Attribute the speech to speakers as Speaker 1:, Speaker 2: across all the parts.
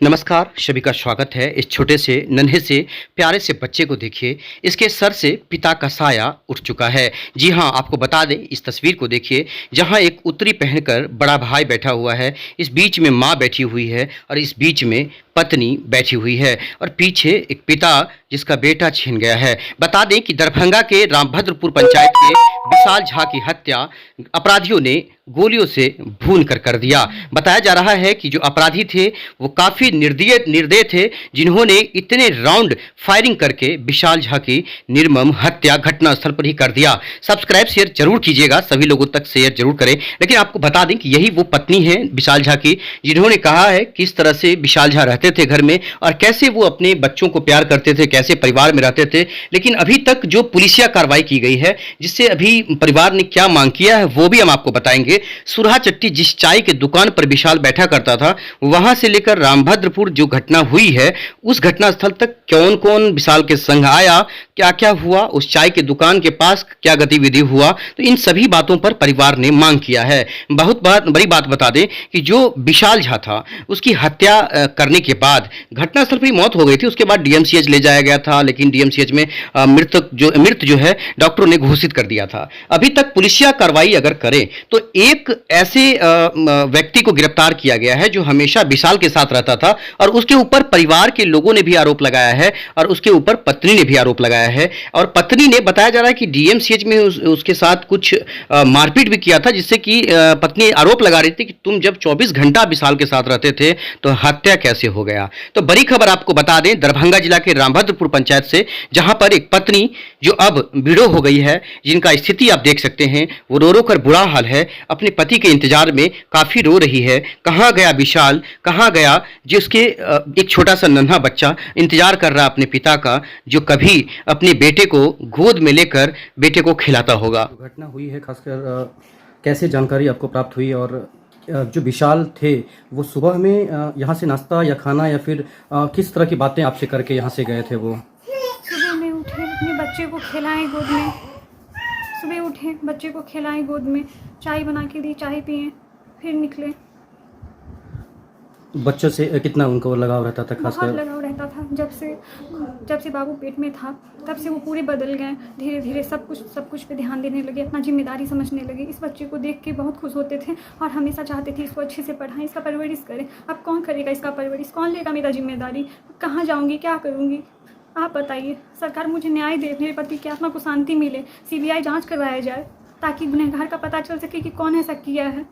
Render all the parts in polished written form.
Speaker 1: नमस्कार, सभी का स्वागत है। इस छोटे से, नन्हे से, प्यारे से बच्चे को देखिए, इसके सर से पिता का साया उठ चुका है। जी हाँ, आपको बता दें, इस तस्वीर को देखिए, जहाँ एक उत्तरी पहनकर बड़ा भाई बैठा हुआ है, इस बीच में माँ बैठी हुई है और इस बीच में पत्नी बैठी हुई है और पीछे एक पिता जिसका बेटा छिन गया है। बता दें कि दरभंगा के रामभद्रपुर पंचायत के विशाल झा की हत्या अपराधियों ने गोलियों से भून कर दिया। बताया जा रहा है कि जो अपराधी थे वो काफ़ी निर्दयी थे, जिन्होंने इतने राउंड फायरिंग करके विशाल झा की निर्मम हत्या घटनास्थल पर ही कर दिया। सब्सक्राइब शेयर जरूर कीजिएगा, सभी लोगों तक शेयर जरूर करें। लेकिन आपको बता दें कि यही वो पत्नी है विशाल झा की, जिन्होंने कहा है किस तरह से विशाल झा रहते थे घर में और कैसे वो अपने बच्चों को प्यार करते थे, कैसे परिवार में रहते थे। लेकिन अभी तक जो पुलिसिया कार्रवाई की गई है, जिससे अभी परिवार ने क्या मांग किया है वो भी हम आपको बताएंगे। सुरहा चट्टी जिस चाय की दुकान पर विशाल बैठा करता था, वहां से लेकर रामभद्रपुर जो घटना हुई है, उस घटना स्थल तक कौन कौन विशाल के संग आया, क्या क्या हुआ, उस चाय की दुकान के पास क्या गतिविधि हुआ, तो इन सभी बातों पर परिवार ने मांग किया है। बहुत बड़ी बात बता दें कि जो विशाल झा था, उसकी हत्या करने के बाद घटनास्थल पर ही मौत हो गई थी। उसके बाद डीएमसीएच ले जाया गया था, लेकिन डीएमसीएच में मृत जो है डॉक्टरों ने घोषित कर दिया था। अभी तक पुलिसिया कार्रवाई अगर करें तो एक ऐसे व्यक्ति को गिरफ्तार किया गया है जो हमेशा विशाल के साथ रहता था और उसके ऊपर परिवार के लोगों ने भी आरोप लगाया है और उसके ऊपर पत्नी ने भी आरोप लगाया है। और पत्नी ने बताया जा रहा है कि डीएमसीएच में उसके साथ कुछ मारपीट भी किया था, जिससे कि पत्नी आरोप लगा रही थी कि तुम जब 24 घंटा विशाल के साथ रहते थे तो हत्या कैसे हो गया। तो बड़ी खबर आपको बता दें, दरभंगा जिला के रामभद्रपुर पंचायत से, जहां पर एक पत्नी जो अब विडो हो गई है, जिनका स्थिति आप देख सकते हैं, वो रो रो कर बुरा हाल है, अपने पति के इंतजार में काफी रो रही है। कहाँ गया विशाल, कहाँ गया जिसके एक छोटा सा नन्हा बच्चा इंतजार कर रहा अपने पिता का, जो कभी अपने बेटे को गोद में लेकर बेटे को खिलाता होगा।
Speaker 2: घटना हुई है, खासकर कैसे जानकारी आपको प्राप्त हुई और जो विशाल थे वो सुबह में यहाँ से नाश्ता या खाना या फिर किस तरह की बातें आपसे करके यहाँ से गए थे? वो
Speaker 3: सुबह में उठे, अपने बच्चे को खिलाएं गोद में। सुबह उठे, बच्चे को खिलाएं गोद में, चाय बना के दी, चाय पिए, फिर निकले।
Speaker 2: बच्चों से कितना उनको लगाव रहता था?
Speaker 3: बहुत
Speaker 2: खासकर
Speaker 3: लगाव रहता था। जब से बाबू पेट में था तब से वो पूरे बदल गए। धीरे धीरे सब कुछ पे ध्यान देने लगे, अपना जिम्मेदारी समझने लगे। इस बच्चे को देख के बहुत खुश होते थे और हमेशा चाहते थे इसको अच्छे से पढ़ाएं, इसका परवरिश करें। अब कौन करेगा इसका परवरिश, कौन लेगा मेरा जिम्मेदारी, कहाँ जाऊँगी, क्या करूँगी, आप बताइए। सरकार मुझे न्याय दे, मेरे पति की आत्मा को शांति मिले, सीबीआई जांच करवाया जाए ताकि गुनहगार का पता चल सके कि कौन ऐसा किया है।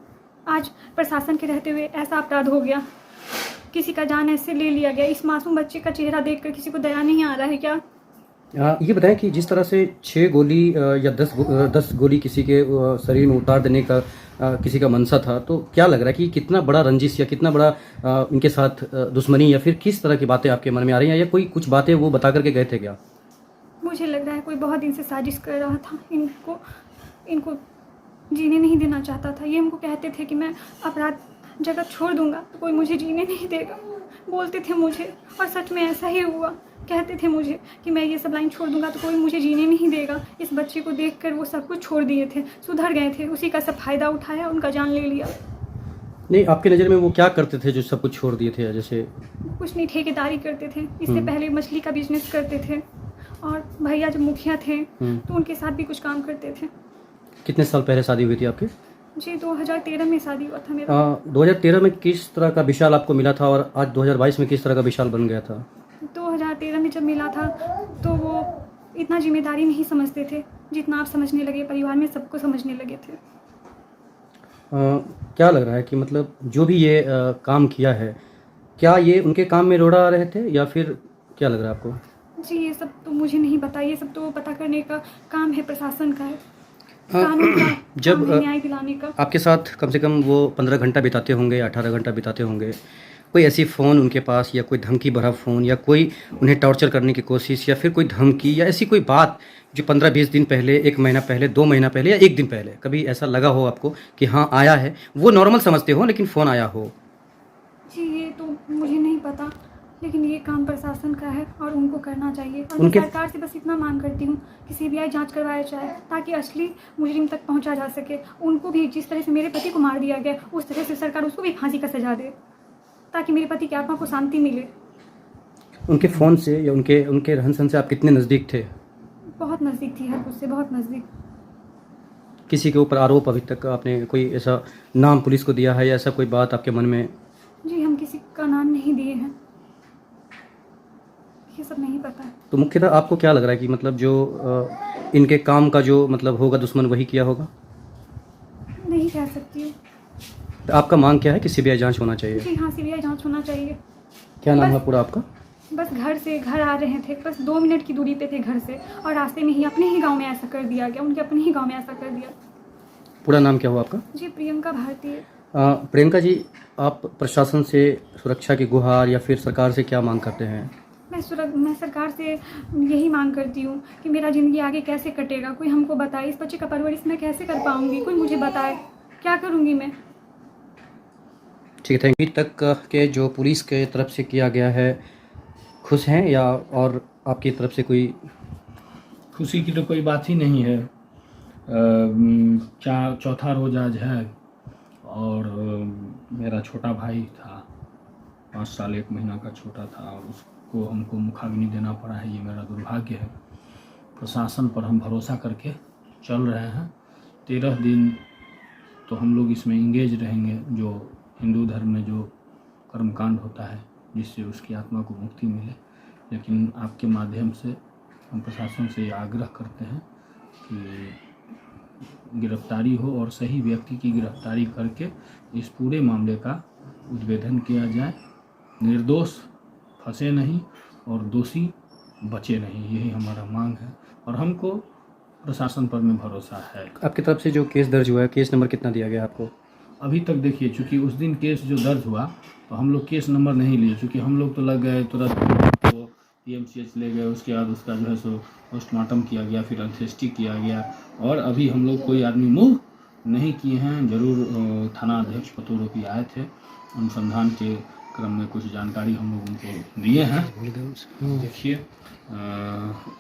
Speaker 3: आज प्रशासन के रहते हुए ऐसा अपराध हो गया, किसी का जान ऐसे ले लिया गया। इस मासूम बच्चे का चेहरा देखकर किसी को दया नहीं आ रहा है क्या?
Speaker 2: ये बताएं कि जिस तरह से 6 गोली या 10 गोली किसी के शरीर में उतार देने का किसी का मनसा था, तो क्या लग रहा है कि कितना बड़ा रंजिश या कितना बड़ा इनके साथ दुश्मनी या फिर किस तरह की बातें आपके मन में आ रही हैं, या कोई कुछ बातें वो बता करके गए थे क्या?
Speaker 3: मुझे लग रहा है कोई बहुत दिन से साजिश कर रहा था। इनको जीने नहीं देना चाहता था। ये हमको कहते थे कि मैं अपराध जगह छोड़ दूंगा तो कोई मुझे जीने नहीं देगा, बोलते थे मुझे, और सच में ऐसा ही हुआ। कहते थे मुझे कि मैं ये सब लाइन छोड़ दूंगा तो कोई मुझे जीने नहीं देगा। इस बच्चे को देखकर वो सब कुछ छोड़ दिए थे, सुधर गए थे, उसी का सब फायदा उठाया, उनका जान ले लिया।
Speaker 2: नहीं, आपकी नज़र में वो क्या करते थे जो सब कुछ छोड़ दिए थे? जैसे
Speaker 3: कुछ नहीं, ठेकेदारी करते थे, इससे पहले मछली का बिजनेस करते थे, और भैया जब मुखिया थे तो उनके साथ भी कुछ काम करते थे।
Speaker 2: कितने साल पहले शादी हुई थी आपकी?
Speaker 3: जी 2013 में शादी हुआ था मेरा।
Speaker 2: 2013 में किस तरह का विशाल आपको मिला था और आज 2022 में किस तरह का विशाल बन गया था?
Speaker 3: 2013 में जब मिला था तो वो इतना जिम्मेदारी नहीं समझते थे जितना आप समझने लगे। परिवार में सबको समझने लगे थे।
Speaker 2: क्या लग रहा है कि मतलब जो भी ये काम किया है, क्या ये उनके काम में रोड़ा रहे थे या फिर क्या लग रहा है आपको?
Speaker 3: जी ये सब तो मुझे नहीं पता, ये सब तो पता करने का काम है प्रशासन का, है कानून का
Speaker 2: जब
Speaker 3: काम है, न्याय दिलाने का।
Speaker 2: आपके साथ कम से कम वो 15 घंटा बिताते होंगे, 18 घंटा बिताते होंगे, कोई ऐसी फ़ोन उनके पास या कोई धमकी भरा फ़ोन या कोई उन्हें टॉर्चर करने की कोशिश या फिर कोई धमकी या ऐसी कोई बात जो 15-20 दिन पहले, 1 महीना पहले, 2 महीना पहले या 1 दिन पहले कभी ऐसा लगा हो आपको कि हाँ आया है? वो नॉर्मल समझते हो लेकिन फ़ोन आया हो?
Speaker 3: जी ये तो मुझे नहीं पता, लेकिन ये काम प्रशासन का है और उनको करना चाहिए। और
Speaker 2: उनके
Speaker 3: मैं सरकार से बस इतना मांग करती हूँ कि सीबीआई जांच करवाया जाए ताकि असली मुजरिम तक पहुँचा जा सके। उनको भी जिस तरह से मेरे पति को मार दिया गया, उस तरह से सरकार उसको भी फांसी का सजा दे ताकि मेरे पति की आत्मा को शांति मिले।
Speaker 2: उनके फ़ोन से या उनके उनके रहन सहन से आप कितने नज़दीक थे?
Speaker 3: बहुत नज़दीक थी, हर कुछ से बहुत नज़दीक।
Speaker 2: किसी के ऊपर आरोप अभी तक आपने कोई ऐसा नाम पुलिस को दिया है या ऐसा कोई बात आपके मन में?
Speaker 3: जी, हम किसी का नाम नहीं दिए हैं, ये सब नहीं पता है।
Speaker 2: तो मुख्यतः आपको क्या लग रहा है कि मतलब जो इनके काम का जो मतलब होगा दुश्मन वही किया होगा?
Speaker 3: नहीं कह सकती हूँ।
Speaker 2: तो आपका मांग क्या है कि सीबीआई जांच होना चाहिए?
Speaker 3: जी हाँ, सीबीआई जांच होना चाहिए।
Speaker 2: क्या नाम है
Speaker 3: बस-
Speaker 2: पूरा आपका?
Speaker 3: बस घर आ रहे थे, बस 2 मिनट की दूरी पे थे घर से, और रास्ते में ही अपने ही गांव में ऐसा कर दिया गया, उनके अपने ही गांव में ऐसा कर दिया।
Speaker 2: पूरा नाम क्या हुआ आपका?
Speaker 3: जी, प्रियंका भारती।
Speaker 2: प्रियंका जी, आप प्रशासन से सुरक्षा की गुहार या फिर सरकार से क्या मांग करते हैं?
Speaker 3: मैं सरकार से यही मांग करती हूँ कि मेरा ज़िंदगी आगे कैसे कटेगा, कोई हमको बताए, इस बच्चे का परवरिश मैं कैसे कर पाऊँगी, कोई मुझे बताए, क्या करूँगी मैं।
Speaker 2: ठीक है, अभी तक के जो पुलिस के तरफ से किया गया है, खुश हैं या और आपकी तरफ से कोई?
Speaker 4: खुशी की तो कोई बात ही नहीं है। चौथा रोज आज है, और मेरा छोटा भाई था, 5 साल 1 महीना का छोटा था, और उसको हमको मुखाग्नि देना पड़ा है। ये मेरा दुर्भाग्य है। प्रशासन पर हम भरोसा करके चल रहे हैं। 13 दिन तो हम लोग इसमें इंगेज रहेंगे, जो हिंदू धर्म में जो कर्मकांड होता है जिससे उसकी आत्मा को मुक्ति मिले। लेकिन आपके माध्यम से हम प्रशासन से आग्रह करते हैं कि गिरफ्तारी हो, और सही व्यक्ति की गिरफ्तारी करके इस पूरे मामले का उद्भेदन किया जाए। निर्दोष फंसे नहीं और दोषी बचे नहीं, यही हमारा मांग है, और हमको प्रशासन पर में भरोसा है।
Speaker 2: आपकी तरफ से जो केस दर्ज हुआ है, केस नंबर कितना दिया गया आपको?
Speaker 4: अभी तक देखिए, चूँकि उस दिन केस जो दर्ज हुआ तो हम लोग केस नंबर नहीं लिए, चूँकि हम लोग तो लग गए तुरंत, तो PMCH ले गए, उसके बाद उसका जो है सो पोस्टमार्टम किया गया, फिर अंत्येष्टि किया गया, और अभी हम लोग कोई आदमी मूव नहीं किए हैं। जरूर थाना अध्यक्ष पतोरोपी आए थे, अनुसंधान के क्रम में कुछ जानकारी हम लोग उनको दिए हैं, देखिए।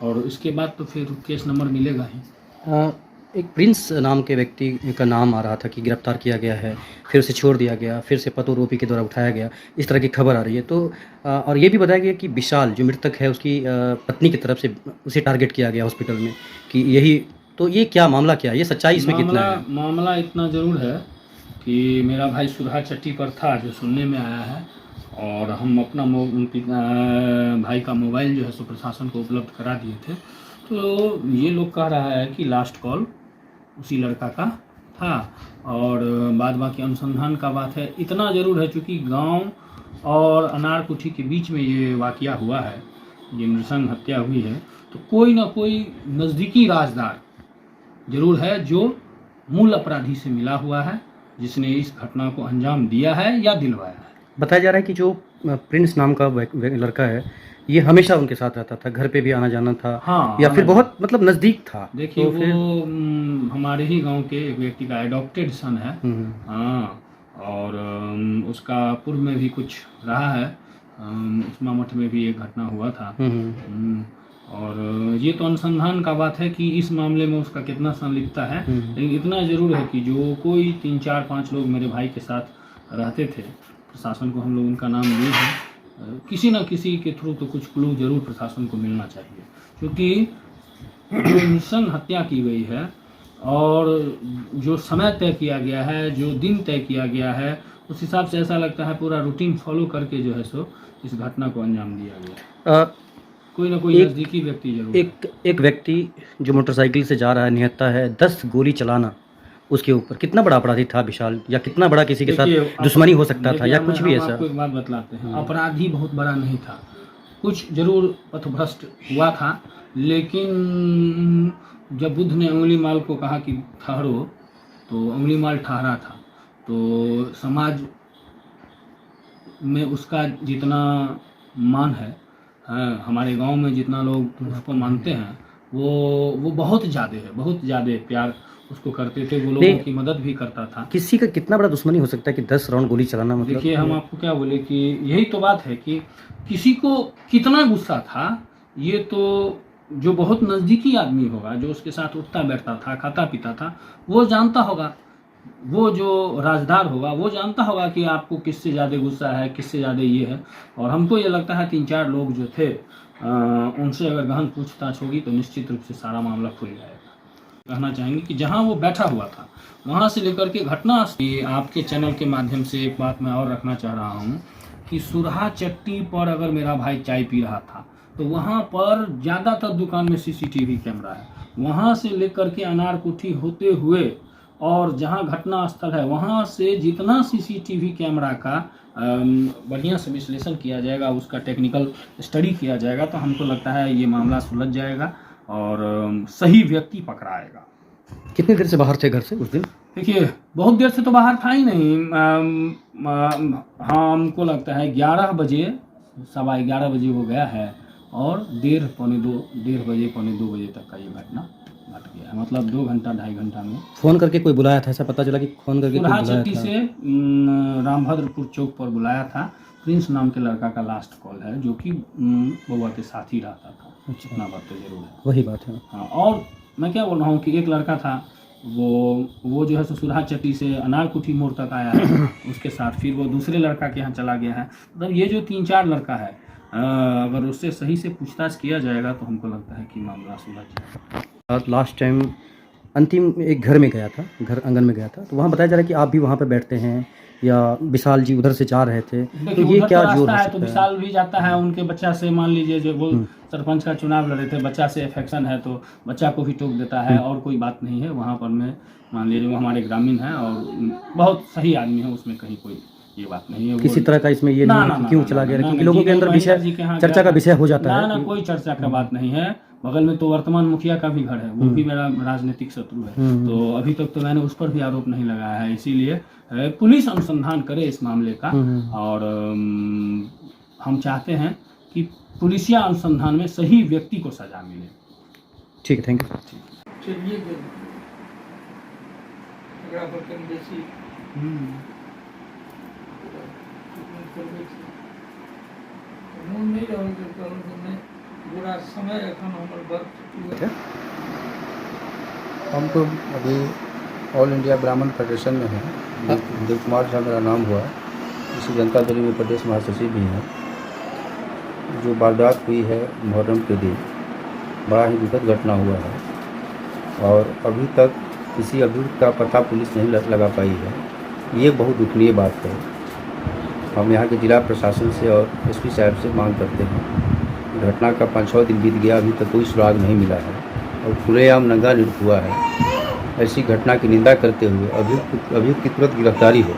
Speaker 4: और इसके बाद तो फिर केस नंबर मिलेगा ही।
Speaker 2: एक प्रिंस नाम के व्यक्ति का नाम आ रहा था कि गिरफ्तार किया गया है, फिर उसे छोड़ दिया गया, फिर से पतोरोपी के द्वारा उठाया गया, इस तरह की खबर आ रही है। तो और ये भी बताया गया कि विशाल जो मृतक है उसकी पत्नी की तरफ से उसे टारगेट किया गया हॉस्पिटल में, कि यही तो ये क्या मामला क्या है, ये सच्चाई इसमें कितना है?
Speaker 4: मामला इतना ज़रूर है कि मेरा भाई सुरहा चट्टी पर था, जो सुनने में आया है, और हम अपना भाई का मोबाइल जो है सो प्रशासन को उपलब्ध करा दिए थे। तो ये लोग कह रहा है कि लास्ट कॉल उसी लड़का का था, और बाद बाकी अनुसंधान का बात है। इतना ज़रूर है, चूँकि गांव और अनारकुठी के बीच में ये वाक़या हुआ है, ये नृशंस हत्या हुई है, तो कोई ना कोई नज़दीकी राजदार ज़रूर है जो मूल अपराधी से मिला हुआ है, जिसने इस घटना को अंजाम दिया है या दिलवाया है।
Speaker 2: बताया जा रहा है कि जो प्रिंस नाम का लड़का है, ये हमेशा उनके साथ रहता था, घर पे भी आना जाना था,
Speaker 4: हाँ,
Speaker 2: या फिर बहुत मतलब नज़दीक था।
Speaker 4: देखिए,
Speaker 2: तो
Speaker 4: वो हमारे ही गांव के एक व्यक्ति का एडॉप्टेड सन है। हाँ, और उसका पूर्व में भी कुछ रहा है, उस्मा मठ में भी एक घटना हुआ था। और ये तो अनुसंधान का बात है कि इस मामले में उसका कितना संलिप्तता है। लेकिन इतना ज़रूर है कि जो कोई 3, 4, 5 लोग मेरे भाई के साथ रहते थे, प्रशासन को हम लोग उनका नाम दिए हैं। किसी न किसी के थ्रू तो कुछ क्लू जरूर प्रशासन को मिलना चाहिए, क्योंकि जो नृशंस हत्या की गई है और जो समय तय किया गया है, जो दिन तय किया गया है, उस हिसाब से ऐसा लगता है पूरा रूटीन फॉलो करके जो है सो इस घटना को अंजाम दिया गया। कोई ना कोई नज़दीकी व्यक्ति जरूर।
Speaker 2: एक व्यक्ति जो मोटरसाइकिल से जा रहा है, निहत्था है, 10 गोली चलाना उसके ऊपर, कितना बड़ा अपराधी था विशाल, या कितना बड़ा किसी के साथ दुश्मनी हो सकता था, या कुछ भी ऐसा?
Speaker 4: आपको एक बात बतलाते हैं, अपराधी बहुत बड़ा नहीं था, कुछ जरूर पथभ्रष्ट हुआ था, लेकिन जब बुद्ध ने उंगली माल को कहा कि ठहरो, तो उंगली माल ठहरा था। तो समाज में उसका जितना मान है, हमारे गांव में जितना लोग उसको मानते हैं, वो बहुत ज़्यादा है, बहुत ज़्यादा प्यार उसको करते थे, वो लोगों की मदद भी करता था।
Speaker 2: किसी का कितना बड़ा दुश्मनी हो सकता है कि 10 राउंड गोली चलाना, मतलब?
Speaker 4: देखिए, हम आपको क्या बोले कि यही तो बात है कि किसी को कितना गुस्सा था, ये तो जो बहुत नज़दीकी आदमी होगा, जो उसके साथ उठता बैठता था, खाता पीता था, वो जानता होगा वो जो राजदार होगा वो जानता होगा कि आपको किससे ज़्यादा गुस्सा है, किससे ज़्यादा ये है। और हमको ये लगता है 3-4 लोग जो थे उनसे अगर गहन पूछताछ होगी तो निश्चित रूप से सारा मामला खुल जाएगा। कहना चाहेंगे कि जहाँ वो बैठा हुआ था वहाँ से लेकर के घटना, आपके चैनल के माध्यम से एक बात मैं और रखना चाह रहा हूँ कि सुरहा चट्टी पर अगर मेरा भाई चाय पी रहा था तो वहाँ पर ज़्यादातर दुकान में CCTV कैमरा है। वहाँ से लेकर के अनारकुठी होते हुए और जहाँ घटना स्थल है वहाँ से जितना CCTV कैमरा का बढ़िया से विश्लेषण किया जाएगा, उसका टेक्निकल स्टडी किया जाएगा, तो हमको लगता है ये मामला सुलझ जाएगा और सही व्यक्ति पकड़ाएगा।
Speaker 2: कितनी देर से बाहर थे घर से उस दिन?
Speaker 4: देखिए बहुत देर से तो बाहर था ही नहीं। हाँ, हमको लगता है 11 बजे, 11:15 बजे वो गया है और 1:30-1:45 बजे तक का ये घटना घट गया है। मतलब 2 घंटा 2.5 घंटा में।
Speaker 2: फ़ोन करके कोई बुलाया था? ऐसा पता चला कि फ़ोन करके कोई
Speaker 4: सुरहा
Speaker 2: बुलाया
Speaker 4: चट्टी
Speaker 2: था?
Speaker 4: से रामभद्रपुर चौक पर बुलाया था। प्रिंस नाम के लड़का का लास्ट कॉल है जो कि बउआ के साथ ही रहता था।
Speaker 2: अच्छा।
Speaker 4: इतना बात तो जरूर है।
Speaker 2: वही बात है।
Speaker 4: हाँ, और मैं क्या बोल रहा हूँ कि एक लड़का था वो जो है सो सुरहा चट्टी से अनारकुठी मोड़ तक आया है उसके साथ, फिर वो दूसरे लड़का के यहाँ चला गया है। मतलब ये जो 3-4 लड़का है अगर उससे सही से पूछताछ किया जाएगा तो हमको लगता है कि मामला सुलझ जाएगा।
Speaker 2: लास्ट टाइम अंतिम एक घर में गया था, घर आंगन में गया था, तो वहाँ बताया जा रहा है कि आप भी वहाँ पे बैठते हैं या विशाल जी उधर से जा रहे थे, तो
Speaker 4: देखिए
Speaker 2: ये
Speaker 4: उधर
Speaker 2: क्या
Speaker 4: तो
Speaker 2: जोड़
Speaker 4: रास्ता
Speaker 2: हो
Speaker 4: है तो
Speaker 2: सकता है?
Speaker 4: विशाल भी जाता है उनके बच्चा से। मान लीजिए जो वो सरपंच का चुनाव लड़े थे, बच्चा से अफेक्शन है तो बच्चा को भी टोक देता है और कोई बात नहीं है। वहाँ पर मैं मान लीजिए वो हमारे ग्रामीण हैं और बहुत सही आदमी है, उसमें कहीं कोई ये बात नहीं है।
Speaker 2: किसी तरह का इसमें ये नहीं है कि क्यों चला गया, क्योंकि लोगों के अंदर विषय चर्चा का विषय हो जाता है।
Speaker 4: ना कोई चर्चा का बात नहीं है। बगल में तो वर्तमान मुखिया का भी घर है, वो भी मेरा राजनीतिक शत्रु है। तो अभी तक तो मैंने उस पर भी आरोप नहीं लगाया है। इसीलिए पुलिस अनुसंधान करे इस मामले का और हम चाहते हैं कि पुलिसिया अनुसंधान में सही व्यक्ति को सजा मिले।
Speaker 2: ठीक है, थैंक यू।
Speaker 5: चलिए झगड़ा बर्तन बेसी मन नहीं रहल के कहल कि नहीं बुरा समय एखन हमर बर्त
Speaker 6: हम तो अभी ऑल इंडिया ब्राह्मण फेडरेशन में हैं। देव कुमार झा मेरा नाम हुआ। इसी जनता दल में प्रदेश महासचिव भी हैं। जो वारदात हुई है मुहर्रम के दिन, बड़ा ही दुखद घटना हुआ है और अभी तक किसी अभियुक्त का पता पुलिस नहीं लगा पाई है। ये बहुत दुखनीय बात है। हम यहाँ के जिला प्रशासन से और SP साहब से मांग करते हैं। घटना का 5-6 दिन बीत गया, अभी तक कोई सुराग नहीं मिला है और खुलेआम नंगा नृत्य हुआ है। ऐसी घटना की निंदा करते हुए अभियुक्त की तुरंत गिरफ्तारी हो,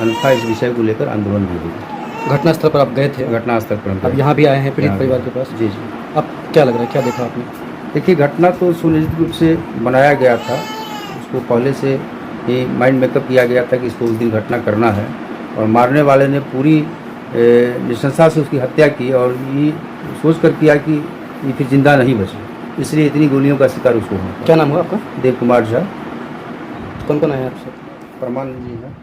Speaker 6: अन्यथा इस विषय को लेकर आंदोलन भी होगा।
Speaker 2: घटनास्थल पर आप गए थे?
Speaker 6: घटनास्थल पर
Speaker 2: अब यहाँ भी आए हैं पीड़ित
Speaker 6: यहाँ
Speaker 2: परिवार के पास?
Speaker 6: जी।
Speaker 2: अब क्या लग रहा है, क्या देखा आपने?
Speaker 6: देखिए, घटना तो सुनिश्चित रूप से बनाया गया था। उसको पहले से ही माइंड मेकअप किया गया था कि इसको उस दिन घटना करना है और मारने वाले ने पूरी निशंसा से उसकी हत्या की और ये सोच कर किया कि ये फिर जिंदा नहीं बचे, इसलिए इतनी गोलियों का शिकार उसको हुआ।
Speaker 2: क्या नाम हुआ आपका?
Speaker 6: देव कुमार झा।
Speaker 2: कौन कौन आए आपसे?
Speaker 6: परमानंद जी हैं।